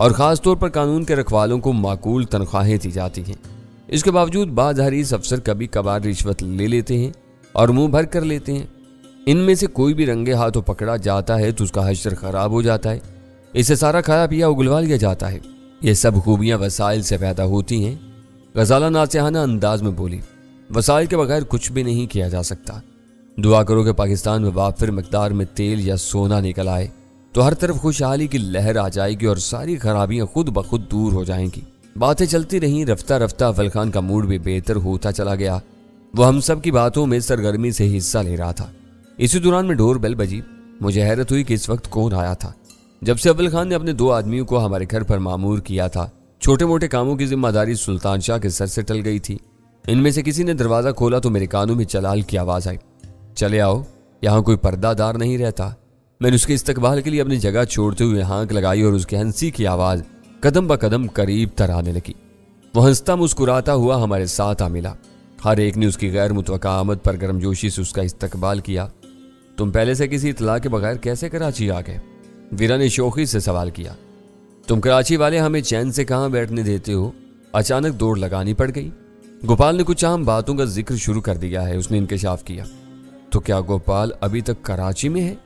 और ख़ास तौर पर कानून के रखवालों को माकूल तनख्वाहें दी जाती हैं। इसके बावजूद बाज़ हरीस अफसर कभी कभार रिश्वत ले लेते हैं और मुंह भर कर लेते हैं। इनमें से कोई भी रंगे हाथों पकड़ा जाता है तो उसका हश्र खराब हो जाता है, इसे सारा खाया पिया उगलवा लिया जाता है। ये सब खूबियाँ वसाइल से पैदा होती हैं। गजाला नासिहाना अंदाज में बोली, वसाइल के बगैर कुछ भी नहीं किया जा सकता। दुआ करो कि पाकिस्तान में वाफिर मिकदार में तेल या सोना निकल आए तो हर तरफ खुशहाली की लहर आ जाएगी और सारी खराबियां खुद ब खुद दूर हो जाएंगी। बातें चलती रहीं। रफ्ता रफ्ता अव्वल खान का मूड भी बेहतर होता चला गया। वो हम सब की बातों में सरगर्मी से हिस्सा ले रहा था। इसी दौरान में डोर बेल बजी। मुझे हैरत हुई कि इस वक्त कौन आया था। जब से अव्वल खान ने अपने 2 आदमियों को हमारे घर पर मामूर किया था, छोटे मोटे कामों की जिम्मेदारी सुल्तान शाह के सर से टल गई थी। इनमें से किसी ने दरवाजा खोला तो मेरे कानों में जलाल की आवाज आई, चले आओ, यहाँ कोई पर्दादार नहीं रहता। मैंने उसके इस्तकबाल के लिए अपनी जगह छोड़ते हुए हाँक लगाई और उसकी हंसी की आवाज कदम ब कदम करीब तर आने लगी। वो हंसता मुस्कुराता हुआ हमारे साथ आ मिला। हर एक ने उसकी गैर मुतवक्का आमद पर गर्मजोशी से उसका इस्तकबाल किया। तुम पहले से किसी इतला के बगैर कैसे कराची आ गए? वीरा ने शौकी से सवाल किया। तुम कराची वाले हमें चैन से कहाँ बैठने देते हो? अचानक दौड़ लगानी पड़ गई। गोपाल ने कुछ अहम बातों का जिक्र शुरू कर दिया है, उसने इंकशाफ किया। तो क्या गोपाल अभी तक कराची में है?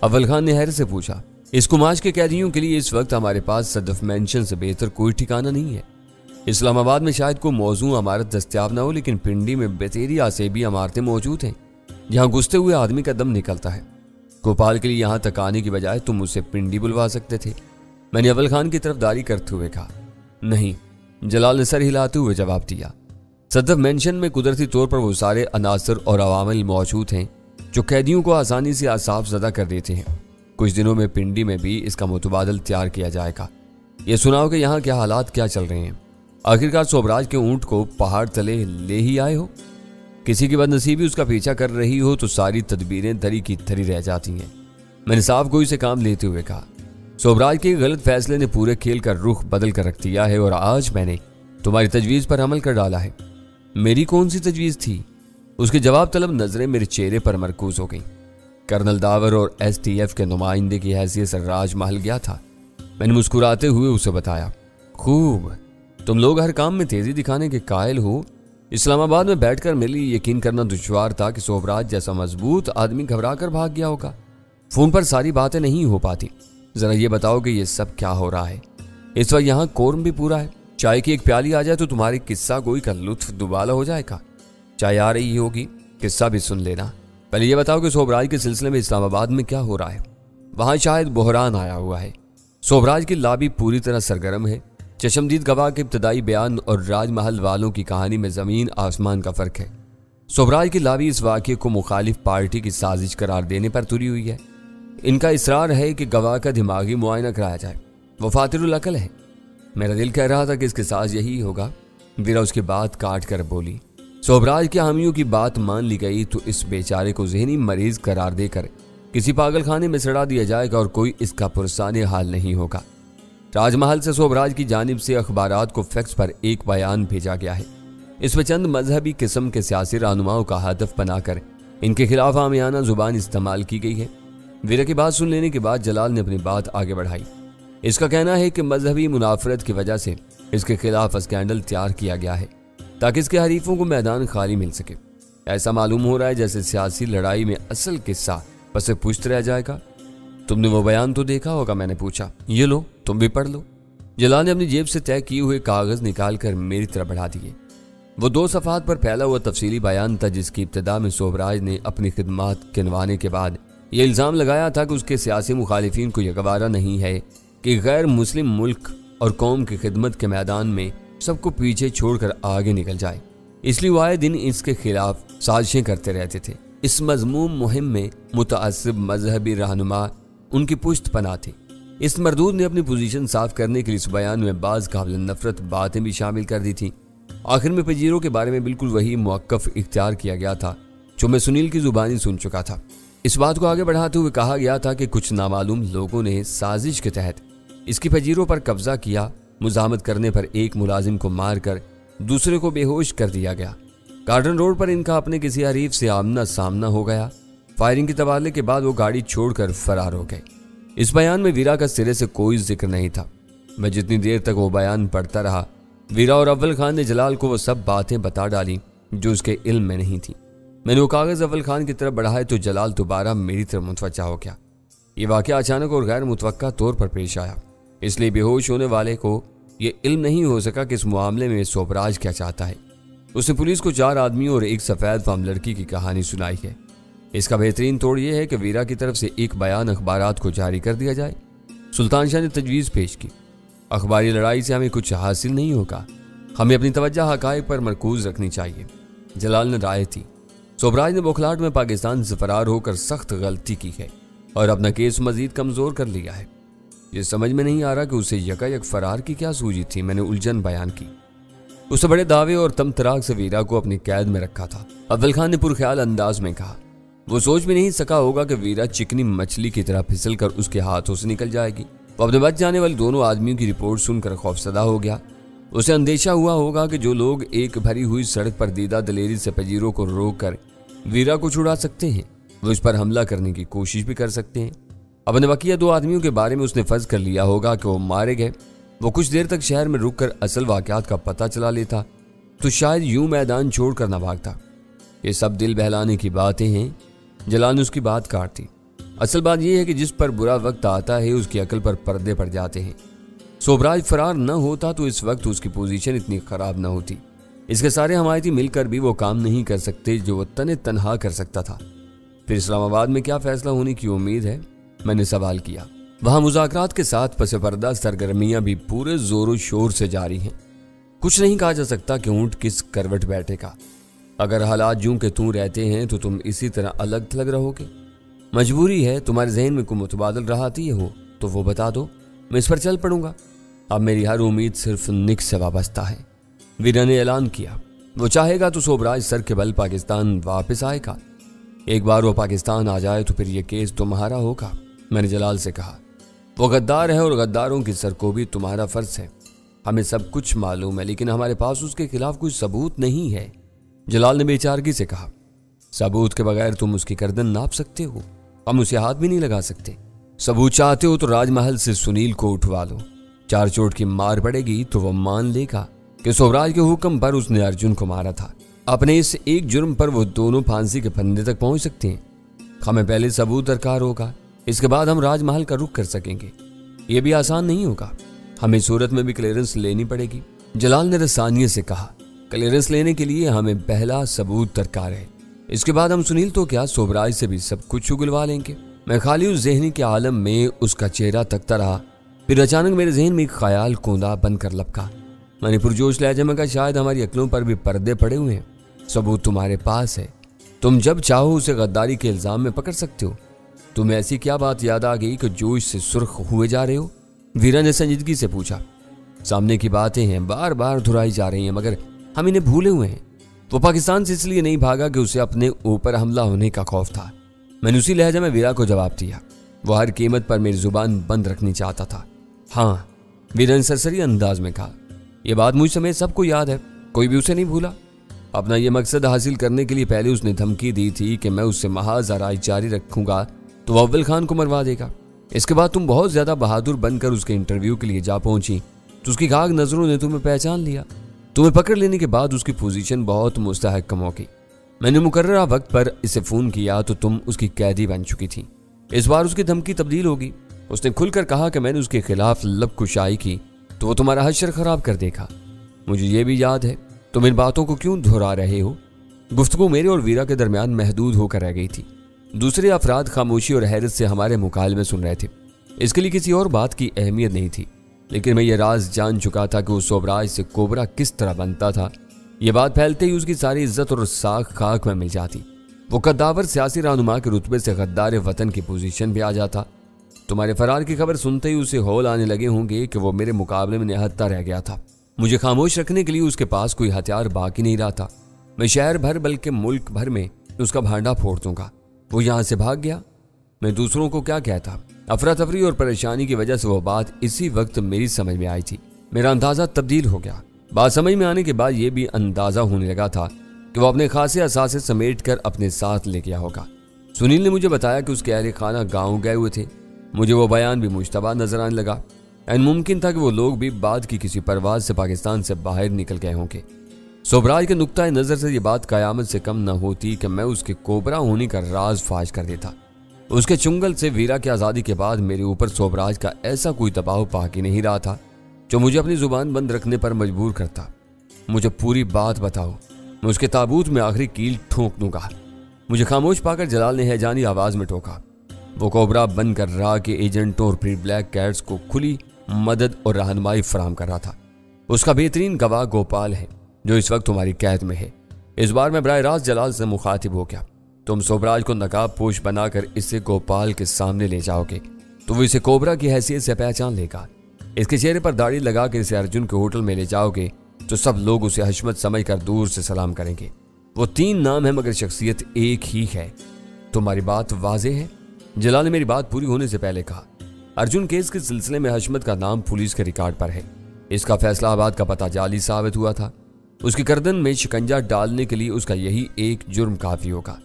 अव्वल खान ने हैरत से पूछा। इस कुमाश के कैदियों के लिए इस वक्त हमारे पास सदफ मेंशन से बेहतर कोई ठिकाना नहीं है। इस्लामाबाद में शायद कोई मौजू इमारत दस्तयाब ना हो, लेकिन पिंडी में बेतेरी आसेबी इमारतें मौजूद हैं जहाँ घुसते हुए आदमी का दम निकलता है। गोपाल के लिए यहाँ तक आने की बजाय तुम उसे पिंडी बुलवा सकते थे। मैंने अव्वल खान की तरफदारी करते हुए कहा। नहीं, जलाल ने सर हिलाते हुए जवाब दिया। सदफ मेंशन में कुदरती तौर पर वो सारे अनासर और अवामिल मौजूद हैं जो कैदियों को आसानी से आसाफ ज़दा कर देते हैं। कुछ दिनों में पिंडी में भी इसका मुतबादल तैयार किया जाएगा। ये सुनाओ कि यहाँ क्या हालात क्या चल रहे हैं। आखिरकार सोबराज के ऊंट को पहाड़ तले ले ही आए हो। किसी की बदनसीबी उसका पीछा कर रही हो तो सारी तदबीरें धरी की धरी रह जाती हैं। मैंने साफ गोई से काम लेते हुए कहा। सोबराज के गलत फैसले ने पूरे खेल का रुख बदल कर रख दिया है और आज मैंने तुम्हारी तजवीज़ पर अमल कर डाला है। मेरी कौन सी तजवीज़ थी? उसकी जवाब तलब नजरें मेरे चेहरे पर मरकूज हो गईं। कर्नल दावर और STF के नुमाइंदे की हैसियत से राजमहल गया था। मैंने मुस्कुराते हुए उसे बताया। खूब, तुम लोग हर काम में तेजी दिखाने के कायल हो। इस्लामाबाद में बैठकर मेरे लिए यकीन करना दुश्वार था कि सोबराज जैसा मजबूत आदमी घबरा कर भाग गया होगा। फोन पर सारी बातें नहीं हो पाती। जरा ये बताओ कि ये सब क्या हो रहा है? इस वक्त यहाँ कोर्म भी पूरा है। चाय की एक प्याली आ जाए तो तुम्हारी किस्सा गोई का लुत्फ दुबाला हो जाएगा। चाय आ रही होगी, किस्सा भी सुन लेना। पहले ये बताओ कि सोबराज के सिलसिले में इस्लामाबाद में क्या हो रहा है? वहां शायद बहरान आया हुआ है। सोबराज की लाबी पूरी तरह सरगर्म है। चशमदीद गवाह के इब्तदाई बयान और राजमहल वालों की कहानी में जमीन आसमान का फर्क है। सोबराज की लाबी इस वाक़े को मुखालिफ पार्टी की साजिश करार देने पर तुली हुई है। इनका इसरार है कि गवाह का दिमागी मुआयना कराया जाए। वो फातिरुल अकल है। मेरा दिल कह रहा था कि इसके साथ यही होगा। वीरा उसकी बात काट कर बोली। सोबराज के हामियों की बात मान ली गई तो इस बेचारे को ज़हनी मरीज करार देकर किसी पागल खाने में सड़ा दिया जाएगा और कोई इसका पुरसाने हाल नहीं होगा। राजमहल से सोबराज की जानिब से अखबारात को फैक्स पर एक बयान भेजा गया है। इसमें चंद मजहबी किस्म के सियासी रहनुमाओं का हदफ बनाकर इनके खिलाफ आमियाना जुबान इस्तेमाल की गई है। वीरा की बात सुन लेने के बाद जलाल ने अपनी बात आगे बढ़ाई। इसका कहना है कि मजहबी मुनाफरत की वजह से इसके खिलाफ स्कैंडल तैयार किया गया है ताकि इसके हरीफों को मैदान खाली मिल सके। ऐसा मालूम हो रहा है जैसे सियासी लड़ाई में असल किस्सा पसे पुश्त रह जाएगा। तुमने वो बयान तो देखा होगा? मैंने पूछा। ये लो, तुम भी पढ़ लो। जलाल ने अपनी जेब से तय किए हुए कागज निकाल कर मेरी तरफ बढ़ा दिए। वो 2 सफ़हात पर फैला हुआ तफसीली बयान था जिसकी इब्तिदा में सोबराज ने अपनी खिदमात गिनवाने के बाद ये इल्ज़ाम लगाया था कि उसके सियासी मुखालिफिन को यह गवारा नहीं है कि गैर मुस्लिम मुल्क और कौम की खिदमत के मैदान में सबको पीछे छोड़कर आगे निकल जाए। इसलिए वो आए दिन इसके खिलाफ साजिशें करते रहते थे। इस मजमूम मुहिम में मुतअस्सिब मजहबी रहनुमा उनकी पुश्त पनाह थे। इस मरदूद ने अपनी पोजीशन साफ करने के लिए इस बयान में बाज़ काबिल नफरत बातें भी शामिल कर दी थी। आखिर में पजीरों के बारे में बिल्कुल वही मुअक्कफ इख्तियार किया गया था जो मैं सुनील की जुबानी सुन चुका था। इस बात को आगे बढ़ाते हुए कहा गया था कि कुछ नामालूम लोगों ने साजिश के तहत इसकी पजीरों पर कब्जा किया। मुजामत करने पर एक मुलाजिम को मारकर दूसरे को बेहोश कर दिया गया। गार्डन रोड पर इनका अपने किसी हरीफ से आमना सामना हो गया। फायरिंग के तबादले के बाद वो गाड़ी छोड़कर फरार हो गए। इस बयान में वीरा का सिरे से कोई जिक्र नहीं था। मैं जितनी देर तक वो बयान पढ़ता रहा, वीरा और अव्वल खान ने जलाल को वो सब बातें बता डाली जो उसके इल्म में नहीं थी। मैंने वो कागज अव्वल खान की तरफ बढ़ाए तो जलाल दोबारा मेरी तरफ मुतवज्जा हो गया। ये वाकया अचानक और गैर मुतवक्का तौर पर पेश आया, इसलिए बेहोश होने वाले को ये इल्म नहीं हो सका कि इस मामले में सोबराज क्या चाहता है। उसने पुलिस को 4 आदमियों और एक सफ़ेद फार्म लड़की की कहानी सुनाई है। इसका बेहतरीन तोड़ यह है कि वीरा की तरफ से एक बयान अखबारात को जारी कर दिया जाए। सुल्तान शाह ने तजवीज़ पेश की, अखबारी लड़ाई से हमें कुछ हासिल नहीं होगा, हमें अपनी तवज्जो हक़ाइक़ पर मरकूज़ रखनी चाहिए। जलाल ने राय थी। सोबराज ने बौखलाहट में पाकिस्तान से फरार होकर सख्त गलती की है और अपना केस मजीद कमज़ोर कर लिया है। ये समझ में नहीं आ रहा कि उसे यकायक फरार की क्या सूझी थी। मैंने उलझन बयान की। उसने बड़े दावे और तमतराक से वीरा को अपनी कैद में रखा था। अव्वल खान ने पुरख्याल अंदाज में कहा, वो सोच भी नहीं सका होगा कि वीरा चिकनी मछली की तरह फिसल कर उसके हाथों से निकल जाएगी। वो अपने बच जाने वाले दोनों आदमियों की रिपोर्ट सुनकर खौफसदा हो गया। उसे अंदेशा हुआ होगा कि जो लोग एक भरी हुई सड़क पर दीदा दलेरी से पजीरों को रोक कर वीरा को छुड़ा सकते हैं, वो इस पर हमला करने की कोशिश भी कर सकते हैं। अपने बकिया 2 आदमियों के बारे में उसने फर्ज कर लिया होगा कि वो मारे गए। वो कुछ देर तक शहर में रुककर असल वाकयात का पता चला लेता तो शायद यूं मैदान छोड़कर न भागता। ये सब दिल बहलाने की बातें हैं। जलाल ने उसकी बात काट दी। असल बात यह है कि जिस पर बुरा वक्त आता है उसकी अकल पर पर्दे पड़ जाते हैं। सोबराज फरार न होता तो इस वक्त उसकी पोजीशन इतनी खराब न होती। इसके सारे हमायती मिलकर भी वो काम नहीं कर सकते जो वो तनहा कर सकता था। फिर इस्लामाबाद में क्या फैसला होने की उम्मीद है, मैंने सवाल किया। वहां मुज़ाकरात के साथ पसे पर्दा सरगर्मियां भी पूरे जोरों शोर से जारी हैं। कुछ नहीं कहा जा सकता कि ऊंट किस करवट बैठेगा। अगर हालात यूं के तू रहते हैं तो तुम इसी तरह अलग थलग रहोगे। मजबूरी है, तुम्हारे जहन में कोई मुतबादल राह आती हो तो वो बता दो, मैं इस पर चल पड़ूंगा। अब मेरी हर उम्मीद सिर्फ निक से वाबस्ता है। वीरा ने ऐलान किया, वो चाहेगा तो सोबराज सर के बल पाकिस्तान वापस आएगा। एक बार वो पाकिस्तान आ जाए तो फिर ये केस तुम्हारा होगा। मैंने जलाल से कहा, वो गद्दार है और गद्दारों की सर को भी तुम्हारा फर्ज है। हमें सब कुछ मालूम है लेकिन हमारे पास उसके खिलाफ कोई सबूत नहीं है। जलाल ने बेचारगी से कहा, सबूत के बगैर तुम उसकी गर्दन नाप सकते हो, हम उसे हाथ भी नहीं लगा सकते। सबूत चाहते हो तो राजमहल से सुनील को उठवा लो। 4 चोट की मार पड़ेगी तो वह मान लेगा कि सोबराज के हुक्म पर उसने अर्जुन को मारा था। अपने इस एक जुर्म पर वो दोनों फांसी के फंदे तक पहुंच सकते हैं। हमें पहले सबूत दरकार होगा, इसके बाद हम राजमहल का रुख कर सकेंगे। ये भी आसान नहीं होगा, हमें सूरत में भी क्लियरेंस लेनी पड़ेगी। जलाल ने रसानियत से कहा, क्लियरेंस लेने के लिए हमें पहला सबूत दरकार है। इसके बाद हम सुनील तो क्या सोबराज से भी सब कुछ उगलवा लेंगे। मैं खाली उस जहनी के आलम में उसका चेहरा तकता रहा। फिर अचानक मेरे जहन में एक ख्याल कोंदा बनकर लपका। मैंने पुरजोश लहजे में कहा, शायद हमारी अक्लों पर भी पर्दे पड़े हुए हैं। सबूत तुम्हारे पास है, तुम जब चाहो उसे गद्दारी के इल्जाम में पकड़ सकते हो। तुम्हें ऐसी क्या बात याद आ गई कि जोश से सुर्ख हुए जा रहे हो? वीरा ने संजीदगी से पूछा। सामने की बातें हैं, बार बार दोहराई जा रही हैं, मगर हम इन्हें भूले हुए हैं। वो पाकिस्तान से इसलिए नहीं भागा कि उसे अपने ऊपर हमला होने का खौफ था। मैंने उसी लहजे में वीरा को जवाब दिया। वो हर कीमत पर मेरी जुबान बंद रखनी चाहता था। हाँ, वीरा ने सरसरी अंदाज में कहा, यह बात मुझ समेत सबको याद है, कोई भी उसे नहीं भूला। अपना ये मकसद हासिल करने के लिए पहले उसने धमकी दी थी कि मैं उससे महाज आराई जारी रखूंगा तो वो अव्वल खान को मरवा देगा। इसके बाद तुम बहुत ज्यादा बहादुर बनकर उसके इंटरव्यू के लिए जा पहुंची तो उसकी गाग नजरों ने तुम्हें पहचान लिया। तुम्हें पकड़ लेने के बाद उसकी पोजीशन बहुत मुस्तहकम हो गई। मैंने मुकर्ररा वक्त पर इसे फोन किया तो तुम उसकी कैदी बन चुकी थी। इस बार उसकी धमकी तब्दील होगी। उसने खुलकर कहा कि मैंने उसके खिलाफ लबकुशाई की तो वो तुम्हारा हश्र खराब कर देगा। मुझे ये भी याद है, तुम इन बातों को क्यों दोहरा रहे हो? गुफ्तगू मेरे और वीरा के दरमियान महदूद होकर रह गई थी। दूसरे अफराद खामोशी और हैरत से हमारे मुकालमे सुन रहे थे। इसके लिए किसी और बात की अहमियत नहीं थी, लेकिन मैं ये राज जान चुका था कि उस सोबराज से कोबरा किस तरह बनता था। ये बात फैलते ही उसकी सारी इज्जत और साख खाक में मिल जाती। वो कद्दावर सियासी रहनुमा के रुतबे से गद्दार वतन की पोजीशन भी आ जाता। तुम्हारे फरार की खबर सुनते ही उसे हौल आने लगे होंगे कि वो मेरे मुकाबले में निहत्ता रह गया था। मुझे खामोश रखने के लिए उसके पास कोई हथियार बाकी नहीं रहा था। मैं शहर भर बल्कि मुल्क भर में उसका भांडा फोड़ दूंगा। वो यहाँ से भाग गया, मैं दूसरों को क्या कहता। अफरा तफरी और परेशानी की वजह से वो बात इसी वक्त मेरी समझ में आई थी। मेरा अंदाजा तब्दील हो गया। बात समझ में आने के बाद ये भी अंदाजा होने लगा था कि वो अपने खासे असासे समेट कर अपने साथ ले गया होगा। सुनील ने मुझे बताया कि उसके अहले खाना गाँव गए हुए थे। मुझे वो बयान भी मुश्तबा नजर आने लगा। मुमकिन था कि वो लोग भी बाद की किसी परवाज से पाकिस्तान से बाहर निकल गए होंगे। सोबराज के नुक्ता नज़र से ये बात कयामत से कम न होती कि मैं उसके कोबरा होने का राज फाश कर देता। उसके चुंगल से वीरा की आज़ादी के बाद मेरे ऊपर सोबराज का ऐसा कोई दबाव बाकी नहीं रहा था जो मुझे अपनी जुबान बंद रखने पर मजबूर करता। मुझे पूरी बात बताओ, मैं उसके ताबूत में आखिरी कील ठोंक दूंगा। मुझे खामोश पाकर जलाल ने हैजानी आवाज में टोका। वो कोबरा बनकर राह के एजेंटों और प्री ब्लैक कैट्स को खुली मदद और रहनुमाई फराहम कर रहा था। उसका बेहतरीन गवाह गोपाल है जो इस वक्त तुम्हारी कैद में है। इस बार मैं बराह रास्त जलाल से मुखातिब हो गया। तुम सोबराज को नकाब पोश बनाकर इसे गोपाल के सामने ले जाओगे तो वो इसे कोबरा की हैसियत से पहचान लेगा। इसके चेहरे पर दाढ़ी लगाकर इसे अर्जुन के होटल में ले जाओगे तो सब लोग उसे हशमत समझकर दूर से सलाम करेंगे। वो 3 नाम है मगर शख्सियत एक ही है। तुम्हारी बात वाजे है? जलाल ने मेरी बात पूरी होने से पहले कहा। अर्जुन केस के सिलसिले में हशमत का नाम पुलिस के रिकॉर्ड पर है। इसका फैसलाबाद का पता जाली साबित हुआ था। उसकी गर्दन में शिकंजा डालने के लिए उसका यही एक जुर्म काफी होगा।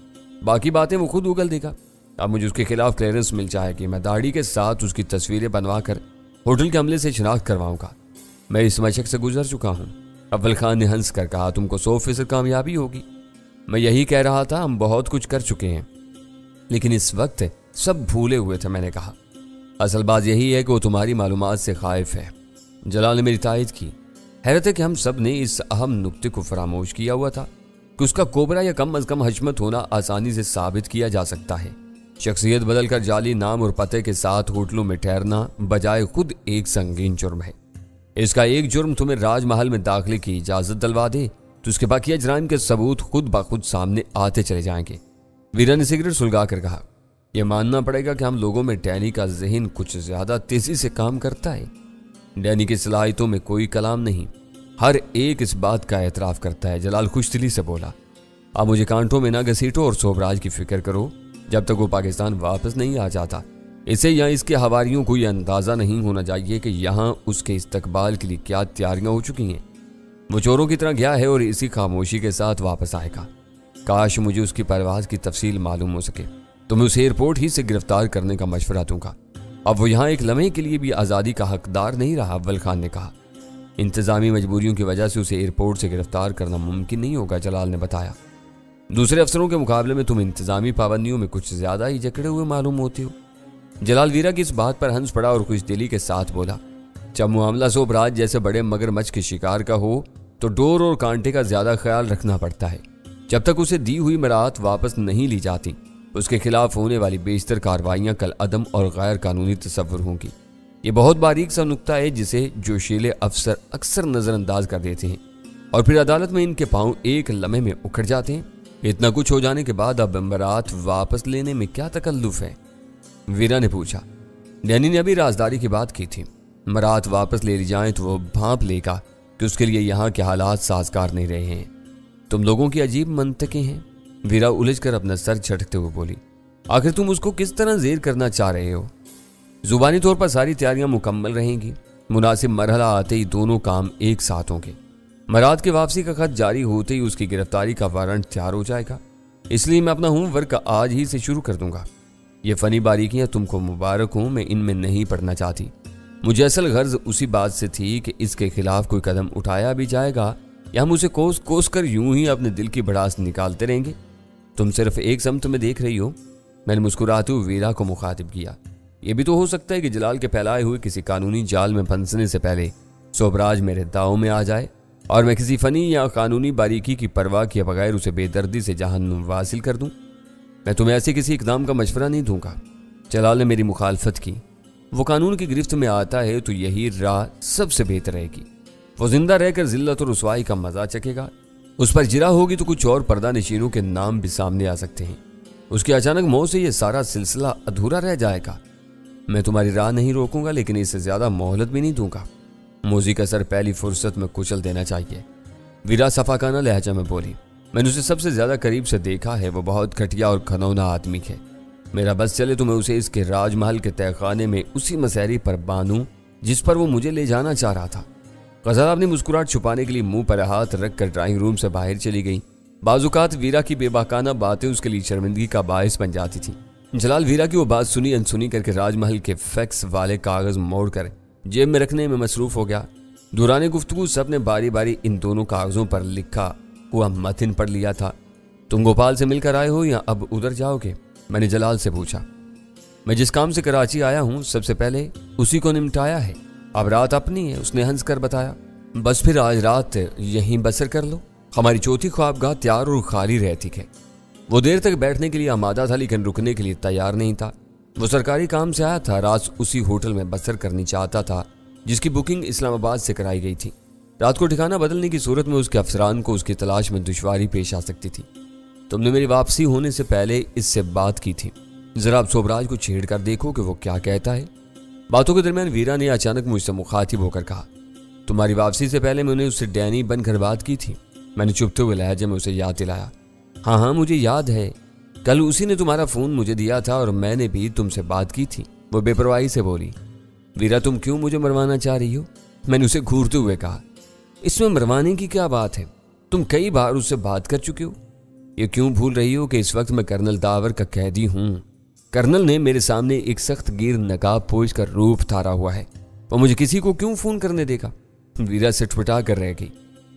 बाकी बातें वो खुद उगल देगा। अब मुझे उसके खिलाफ क्लियरेंस मिल जाएगी। मैं दाढ़ी के साथ उसकी तस्वीरें बनवाकर होटल के अमले से शिनाख्त करवाऊंगा। मैं इस मशक से गुजर चुका हूं। अव्वल खान ने हंस कर कहा, तुमको 100% कामयाबी होगी। मैं यही कह रहा था, हम बहुत कुछ कर चुके हैं लेकिन इस वक्त सब भूले हुए थे। मैंने कहा, असल बात यही है कि वो तुम्हारी मालूमात से खाइफ है। जलाल ने मेरी तायद की। हैरत है कि हम सब ने इस अहम नुक्ते को फरामोश किया हुआ था कि उसका कोबरा या कम अज कम हशमत होना आसानी से साबित किया जा सकता है। शख्सियत बदलकर जाली नाम और पते के साथ होटलों में ठहरना बजाय खुद एक संगीन जुर्म है। इसका एक जुर्म तुम्हें राजमहल में दाखिले की इजाजत दिलवा दे तो उसके बाकी जराइम के सबूत खुद ब खुद सामने आते चले जाएंगे। वीरा ने सिगरेट सुलगा कर कहा, यह मानना पड़ेगा कि हम लोगों में डैनी का जहन कुछ ज्यादा तेजी से काम करता है। डैनी की सलाहियतों में कोई कलाम नहीं, हर एक इस बात का एतराफ करता है। जलाल खुशदिली से बोला, अब मुझे कांटों में ना घसीटो और सोबराज की फिक्र करो जब तक वो पाकिस्तान वापस नहीं आ जाता। इसे या इसके हवारियों को यह अंदाजा नहीं होना चाहिए कि यहाँ उसके इस्तकबाल के लिए क्या तैयारियां हो चुकी हैं। वो चोरों की तरह गया है और इसी खामोशी के साथ वापस आएगा। काश मुझे उसकी परवाज की तफसील मालूम हो सके तो मैं उसे एयरपोर्ट ही से गिरफ्तार करने का मशवरा दूंगा। अब वो यहाँ एक लम्हे के लिए भी आज़ादी का हकदार नहीं रहा। अव्वल खान ने कहा, इंतजामी मजबूरियों की वजह से उसे एयरपोर्ट से गिरफ्तार करना मुमकिन नहीं होगा। जलाल ने बताया, दूसरे अफसरों के मुकाबले में तुम इंतजामी पाबंदियों में कुछ ज्यादा ही जकड़े हुए मालूम होते हो। जलाल वीरा की इस बात पर हंस पड़ा और खुश दिली के साथ बोला, जब मामला सोबराज जैसे बड़े मगरमच्छ के शिकार का हो तो डोर और कांटे का ज्यादा ख्याल रखना पड़ता है। जब तक उसे दी हुई मराहत वापस नहीं ली जाती उसके खिलाफ होने वाली बेशतर कार्रवाइयां कल अदम और गैर कानूनी तस्वुर होंगी। ये बहुत बारीक सा नुक्ता है जिसे जोशीले अफसर अक्सर नजरअंदाज कर देते हैं और फिर अदालत में इनके पांव एक लम्हे में उखड़ जाते हैं। इतना कुछ हो जाने के बाद अब बरात वापस लेने में क्या तकल्लुफ है? वीरा ने पूछा। डैनी ने अभी राजदारी की बात की थी। बरात वापस ले ली जाए तो वो भांप लेगा कि उसके लिए यहाँ के हालात साजगार नहीं रहे हैं। तुम लोगों की अजीब मंतकें हैं। वीरा उलझकर अपना सर झटकते हुए बोली, आखिर तुम उसको किस तरह जेर करना चाह रहे हो? जुबानी तौर पर सारी तैयारियां मुकम्मल रहेंगी। मुनासिब मरहला आते ही दोनों काम एक साथ होंगे। मराद के वापसी का खत जारी होते ही उसकी गिरफ्तारी का वारंट तैयार हो जाएगा। इसलिए मैं अपना होमवर्क आज ही से शुरू कर दूंगा। ये फनी बारीकियां तुमको मुबारक हूं, मैं इनमें नहीं पढ़ना चाहती। मुझे असल गर्ज उसी बात से थी कि इसके खिलाफ कोई कदम उठाया भी जाएगा या हम उसे कोस कोस कर यूं ही अपने दिल की भड़ास निकालते रहेंगे। तुम सिर्फ एक समत में देख रही हो। मैंने मुस्कुराते हुए वीरा को मुखातिब किया। यह भी तो हो सकता है कि जलाल के फैलाए हुए किसी कानूनी जाल में फंसने से पहले सोबराज मेरे दाव में आ जाए और मैं किसी फनी या कानूनी बारीकी की परवाह किए बगैर उसे बेदर्दी से जहन्नुम वासिल कर दूं। मैं तुम्हें ऐसे किसी इकदाम का मशवरा नहीं दूंगा। जलाल ने मेरी मुखालफत की। वो कानून की गिरफ्त में आता है तो यही राह सबसे बेहतर रहेगी। वो जिंदा रहकर जिल्लत और रुसवाई का मजा चखेगा। उस पर जिरा होगी तो कुछ और पर्दा नशीनों के नाम भी सामने आ सकते हैं। उसकी अचानक मौत से यह सारा सिलसिला अधूरा रह जाएगा। मैं तुम्हारी राह नहीं रोकूंगा लेकिन इससे ज्यादा मोहलत भी नहीं दूंगा। मोजी का सर पहली फुर्सत में कुचल देना चाहिए। वीरा सफाकाना लहजा में बोली, मैंने उसे सबसे ज्यादा करीब से देखा है। वो बहुत घटिया और घनौना आदमी है। मेरा बस चले तो मैं उसे इसके राजमहल के तहखाने में उसी मसहरी पर बांधूं जिस पर वो मुझे ले जाना चाह रहा था। गज़ाल अपनी मुस्कुराहट छुपाने के लिए मुंह पर हाथ रखकर ड्राइंग रूम से बाहर चली गई। बाजुकात वीरा की बेबाकाना बातें उसके लिए शर्मिंदगी का बायस बन जाती थी। जलाल वीरा की वो बात सुनी अनसुनी करके राजमहल के फैक्स वाले कागज मोड़कर जेब में रखने में मसरूफ हो गया। दौरान गुफ्तगू सब ने बारी बारी इन दोनों कागजों पर लिखा हुआ मतिन पढ़ लिया था। तुम गोपाल से मिलकर आए हो या अब उधर जाओगे? मैंने जलाल से पूछा। मैं जिस काम से कराची आया हूँ सबसे पहले उसी को निपटाया है। अब रात अपनी है, उसने हंस कर बताया। बस फिर आज रात यहीं बसर कर लो। हमारी चौथी ख्वाबगाह तैयार और खाली रहती है। वो देर तक बैठने के लिए आमादा था लेकिन रुकने के लिए तैयार नहीं था। वो सरकारी काम से आया था, रात उसी होटल में बसर करनी चाहता था जिसकी बुकिंग इस्लामाबाद से कराई गई थी। रात को ठिकाना बदलने की सूरत में उसके अफसरान को उसकी तलाश में दुश्वारी पेश आ सकती थी। तुमने मेरी वापसी होने से पहले इससे बात की थी, जरा आप सोबराज को छेड़ कर देखो कि वो क्या कहता है। बातों के दरमियान वीरा ने अचानक मुझसे मुखातिब होकर कहा, तुम्हारी वापसी से पहले मैंने उससे डैनी बनकर बात की थी। मैंने चुपते हुए लहजे में उसे याद दिलाया। हाँ मुझे याद है, कल उसी ने तुम्हारा फोन मुझे दिया था और मैंने भी तुमसे बात की थी। वो बेपरवाही से बोली, वीरा तुम क्यों मुझे मरवाना चाह रही हो? मैंने उसे घूरते हुए कहा, इसमें मरवाने की क्या बात है? तुम कई बार उससे बात कर चुके हो। ये क्यों भूल रही हो कि इस वक्त मैं कर्नल दावर का कैदी हूँ। कर्नल ने मेरे सामने एक सख्त गिर नकाब पोंछ कर रूप थारा हुआ है। वो मुझे किसी को क्यों फोन करने देगा? वीरा सिटफिटा कर रह गई।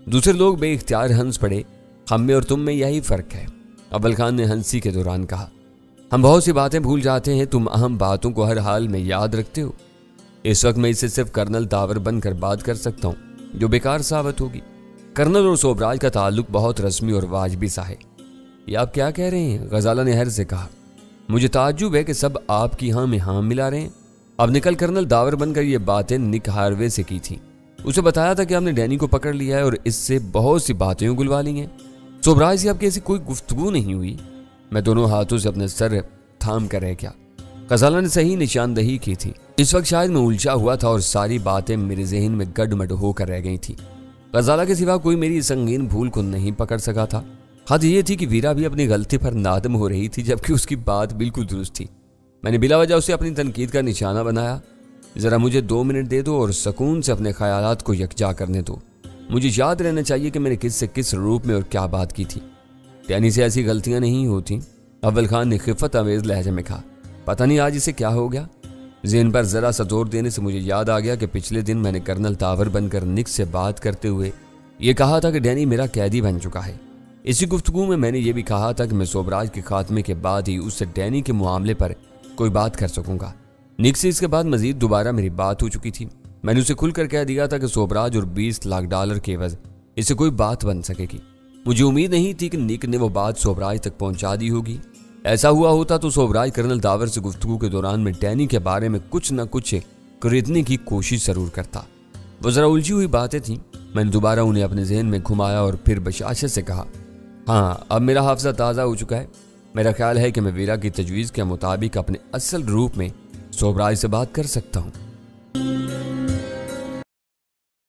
दूसरे लोग बेइख्तियार हंस पड़े। हम में और तुम में यही फर्क है। अव्वल खान ने हंसी के दौरान कहा, हम बहुत सी बातें भूल जाते हैं, तुम अहम बातों को हर हाल में याद रखते हो। इस वक्त मैं इससे सिर्फ कर्नल दावर बनकर बात कर सकता हूँ जो बेकार साबित होगी। कर्नल और सोबराज का ताल्लुक बहुत रस्मी और वाजबी सा है। ये आप क्या कह रहे हैं? गजाला ने हर से कहा। मुझे ताज्जुब है कि सब आपकी हाँ में हाँ मिला रहे हैं। अब निकल कर्नल दावर बनकर ये बातें निक हार्वे से की थी। उसे बताया था कि आपने डैनी को पकड़ लिया है और इससे बहुत सी बातें उगलवा ली हैं। सोबराज से आपकी ऐसी कोई गुफ्तगू नहीं हुई। मैं दोनों हाथों से अपने सर थाम कर रह गया। गजाला ने सही निशानदही की थी। इस वक्त शायद मैं उलझा हुआ था और सारी बातें मेरे जहन में गडमड होकर रह गई थी। गजाला के सिवा कोई मेरी संगीन भूल को नहीं पकड़ सका था। हद ये थी कि वीरा भी अपनी गलती पर नादम हो रही थी जबकि उसकी बात बिल्कुल दुरुस्त थी। मैंने बिला वजह उसे अपनी तनकीद का निशाना बनाया। जरा मुझे 2 मिनट दे दो और सुकून से अपने ख्यालात को यकजा करने दो। मुझे याद रहना चाहिए कि मैंने किस से किस रूप में और क्या बात की थी। डैनी से ऐसी गलतियां नहीं होती। अव्वल खान ने खिफत अमेज लहजे में कहा, पता नहीं आज इसे क्या हो गया। ज़हन पर जरा सा जोर देने से मुझे याद आ गया कि पिछले दिन मैंने कर्नल दावर बनकर निक से बात करते हुए ये कहा था कि डैनी मेरा कैदी बन चुका है। इसी गुफ्तगू में मैंने ये भी कहा था कि मैं सोबराज के खात्मे के बाद ही उससे डैनी के मामले पर कोई बात कर सकूंगा। निक से इसके बाद मजीद दोबारा मेरी बात हो चुकी थी। मैंने उसे खुलकर कह दिया था कि सोबराज और $20 लाख के एवज इससे कोई बात बन सकेगी। मुझे उम्मीद नहीं थी कि निक ने वो बात सोबराज तक पहुंचा दी होगी। ऐसा हुआ होता तो सोबराज कर्नल दावर से गुफ्तगू के दौरान में डैनी के बारे में कुछ न कुछ खरीदने की कोशिश जरूर करता। वो जरा उलझी हुई बातें थीं। मैंने दोबारा उन्हें अपने जहन में घुमाया और फिर बशाशत से कहा, हाँ अब मेरा हाफजा ताज़ा हो चुका है। मेरा ख्याल है कि मैं वीरा की तजवीज़ के मुताबिक अपने असल रूप में सोबराज से बात कर सकता हूँ।